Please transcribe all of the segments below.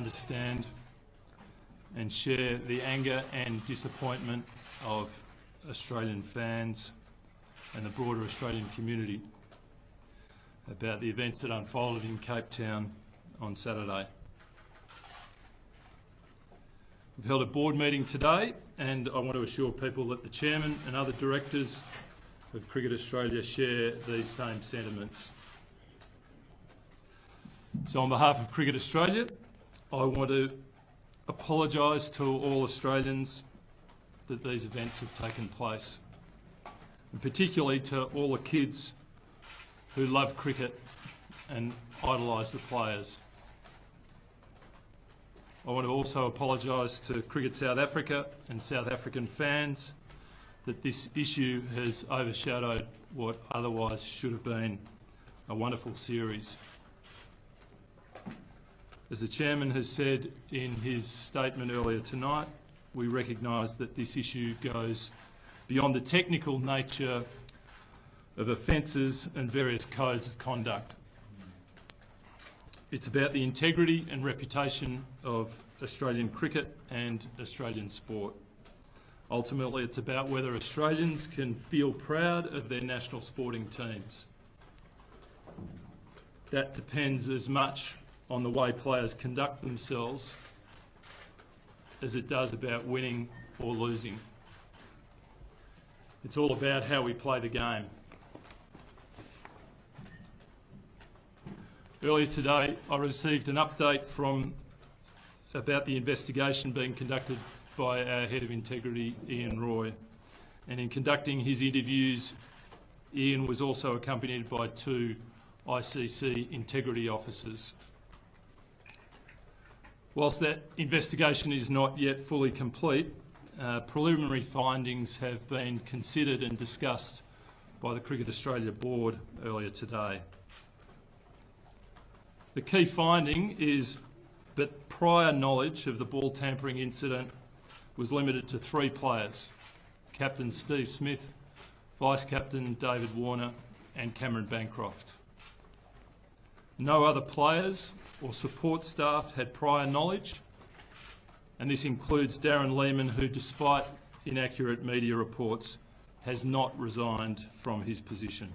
understand and share the anger and disappointment of Australian fans and the broader Australian community about the events that unfolded in Cape Town on Saturday. We've held a board meeting today, and I want to assure people that the Chairman and other directors of Cricket Australia share these same sentiments. So on behalf of Cricket Australia, I want to apologise to all Australians that these events have taken place, and particularly to all the kids who love cricket and idolise the players. I want to also apologise to Cricket South Africa and South African fans that this issue has overshadowed what otherwise should have been a wonderful series. As the Chairman has said in his statement earlier tonight, we recognise that this issue goes beyond the technical nature of offences and various codes of conduct. It's about the integrity and reputation of Australian cricket and Australian sport. Ultimately, it's about whether Australians can feel proud of their national sporting teams. That depends as much on the way players conduct themselves as it does about winning or losing. It's all about how we play the game. Earlier today, I received an update about the investigation being conducted by our Head of Integrity, Ian Roy. And in conducting his interviews, Ian was also accompanied by 2 ICC integrity officers. Whilst that investigation is not yet fully complete, preliminary findings have been considered and discussed by the Cricket Australia Board earlier today. The key finding is that prior knowledge of the ball tampering incident was limited to 3 players: Captain Steve Smith, Vice-Captain David Warner and Cameron Bancroft. No other players or support staff had prior knowledge, and this includes Darren Lehman, who, despite inaccurate media reports, has not resigned from his position.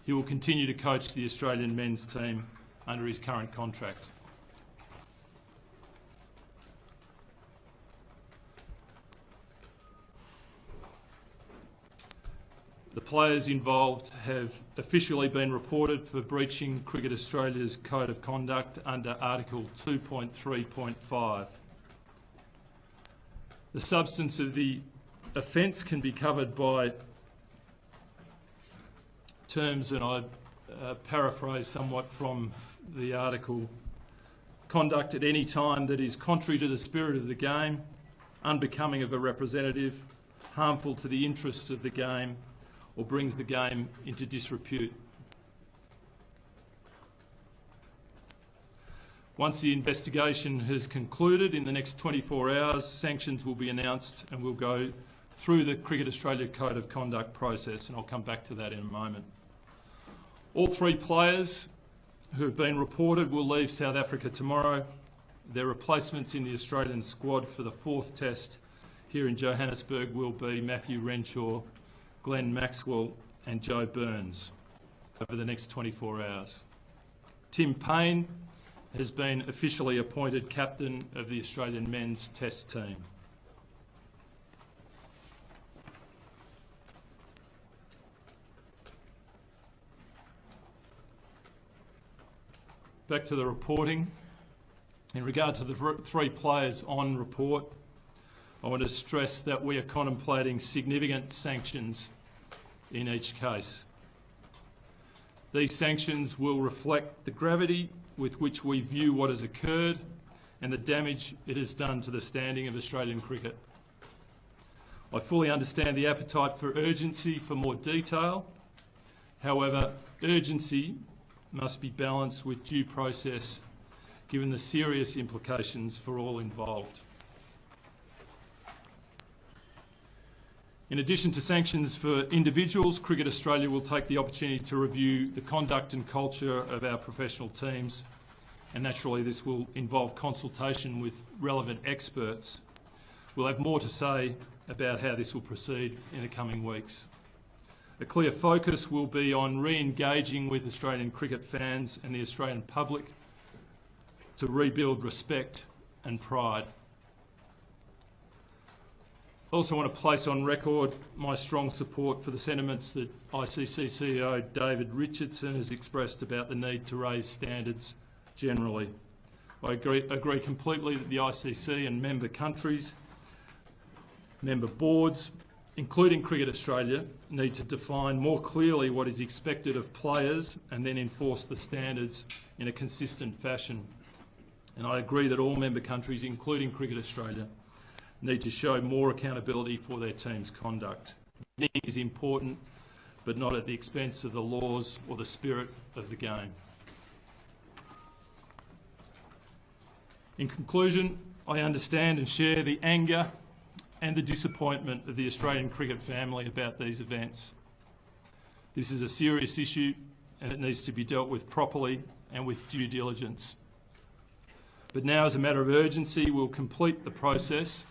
He will continue to coach the Australian men's team under his current contract. The players involved have officially been reported for breaching Cricket Australia's Code of Conduct under Article 2.3.5. The substance of the offence can be covered by terms, and I paraphrase somewhat from the article: conduct at any time that is contrary to the spirit of the game, unbecoming of a representative, harmful to the interests of the game, or brings the game into disrepute. Once the investigation has concluded in the next 24 hours, sanctions will be announced and we'll go through the Cricket Australia Code of Conduct process, and I'll come back to that in a moment. All 3 players who have been reported will leave South Africa tomorrow. Their replacements in the Australian squad for the 4th test here in Johannesburg will be Matthew Renshaw, Glenn Maxwell and Joe Burns over the next 24 hours. Tim Payne has been officially appointed captain of the Australian men's test team. Back to the reporting. In regard to the 3 players on report, I want to stress that we are contemplating significant sanctions in each case. These sanctions will reflect the gravity with which we view what has occurred and the damage it has done to the standing of Australian cricket. I fully understand the appetite for urgency for more detail. However, urgency must be balanced with due process, given the serious implications for all involved. In addition to sanctions for individuals, Cricket Australia will take the opportunity to review the conduct and culture of our professional teams and naturally this will involve consultation with relevant experts. We'll have more to say about how this will proceed in the coming weeks. A clear focus will be on re-engaging with Australian cricket fans and the Australian public to rebuild respect and pride. I also want to place on record my strong support for the sentiments that ICC CEO David Richardson has expressed about the need to raise standards generally. I agree completely that the ICC and member countries, member boards, including Cricket Australia, need to define more clearly what is expected of players and then enforce the standards in a consistent fashion. And I agree that all member countries, including Cricket Australia, need to show more accountability for their team's conduct. Winning is important, but not at the expense of the laws or the spirit of the game. In conclusion, I understand and share the anger and the disappointment of the Australian cricket family about these events. This is a serious issue and it needs to be dealt with properly and with due diligence. But now, as a matter of urgency, we'll complete the process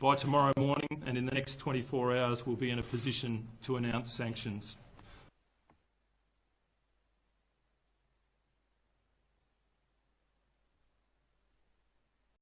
by tomorrow morning, and in the next 24 hours we'll be in a position to announce sanctions.